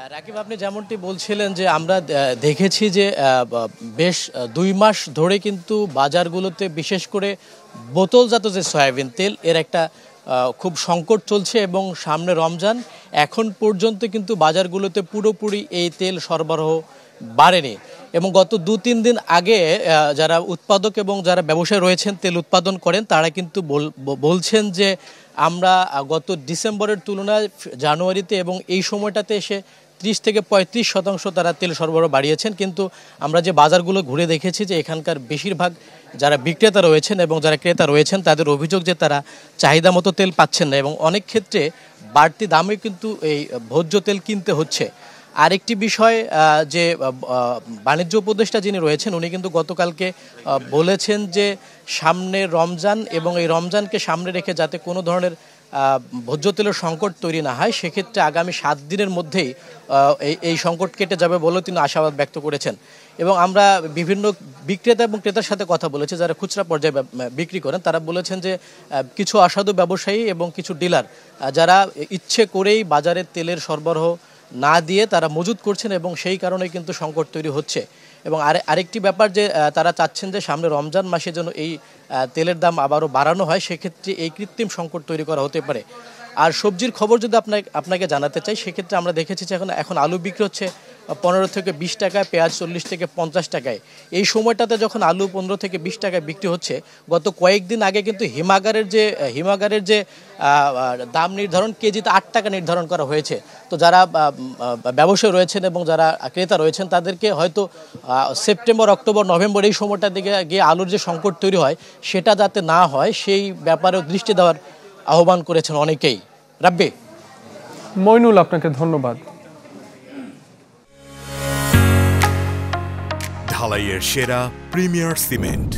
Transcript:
রাকিব, আপনি যেমনটি বলছিলেন যে আমরা দেখেছি যে বেশ ২ মাস ধরে কিন্তু বাজারগুলোতে বিশেষ করে বোতলজাত যে সয়াবিন তেল এর একটা খুব সংকট চলছে এবং সামনে রমজান। এখন পর্যন্ত কিন্তু বাজারগুলোতে পুরোপুরি এই তেল সরবরাহ বাড়েনি এবং গত ২-৩ দিন আগে যারা উৎপাদক এবং যারা ব্যবসায়ী রয়েছেন তেল উৎপাদন করেন তারা কিন্তু বলছেন যে আমরা গত ডিসেম্বরের তুলনায় জানুয়ারিতে এবং এই সময়টাতে এসে ৩০-৩৫% তারা তেল সরবরাহ বাড়িয়েছেন। কিন্তু আমরা যে বাজারগুলো ঘুরে দেখেছি যে এখানকার বেশিরভাগ যারা বিক্রেতা রয়েছেন এবং যারা ক্রেতা রয়েছেন তাদের অভিযোগ যে তারা চাহিদা মতো তেল পাচ্ছেন না এবং অনেক ক্ষেত্রে বাড়তি দামে কিন্তু এই ভোজ্য তেল কিনতে হচ্ছে। আরেকটি বিষয় যে বাণিজ্য উপদেষ্টা যিনি রয়েছেন উনি কিন্তু গতকালকে বলেছেন যে সামনে রমজান এবং এই রমজানকে সামনে রেখে যাতে কোনো ধরনের ভোজ্য তেলের সংকট তৈরি না হয় সেক্ষেত্রে আগামী ৭ দিনের মধ্যেই এই সংকট কেটে যাবে বলেও তিনি আশাবাদ ব্যক্ত করেছেন। এবং আমরা বিভিন্ন বিক্রেতা এবং ক্রেতার সাথে কথা বলেছি যারা খুচরা পর্যায়ে বিক্রি করেন, তারা বলেছেন যে কিছু অসাধু ব্যবসায়ী এবং কিছু ডিলার যারা ইচ্ছে করেই বাজারে তেলের সরবরাহ না দিয়ে তারা মজুত করছেন এবং সেই কারণে কিন্তু সংকট তৈরি হচ্ছে। এবং আরেকটি ব্যাপার যে তারা চাচ্ছেন যে সামনে রমজান মাসে যেন এই তেলের দাম আবারও বাড়ানো হয়, সেক্ষেত্রে এই কৃত্রিম সংকট তৈরি করা হতে পারে। আর সবজির খবর যদি আপনাকে জানাতে চাই, সেক্ষেত্রে আমরা দেখেছি যে এখন আলু বিক্রি হচ্ছে 15 থেকে 20 টাকায়, পেঁয়াজ 40 থেকে 50 টাকায়। এই সময়টাতে যখন আলু 15 থেকে 20 টাকায় বিক্রি হচ্ছে, গত কয়েকদিন আগে কিন্তু হিমাগারের যে দাম নির্ধারণ কেজিতে 8 টাকা নির্ধারণ করা হয়েছে। তো যারা ব্যবসায়ী রয়েছেন এবং যারা ক্রেতা রয়েছেন তাদেরকে হয়তো সেপ্টেম্বর, অক্টোবর, নভেম্বর এই সময়টা দিকে গিয়ে আলুর যে সংকট তৈরি হয় সেটা যাতে না হয় সেই ব্যাপারেও দৃষ্টি দেওয়ার আহ্বান করেছেন অনেকেই। রাব্বি। মইনুল, আপনাকে ধন্যবাদ। ঢালাইয়ের সেরা প্রিমিয়ার সিমেন্ট।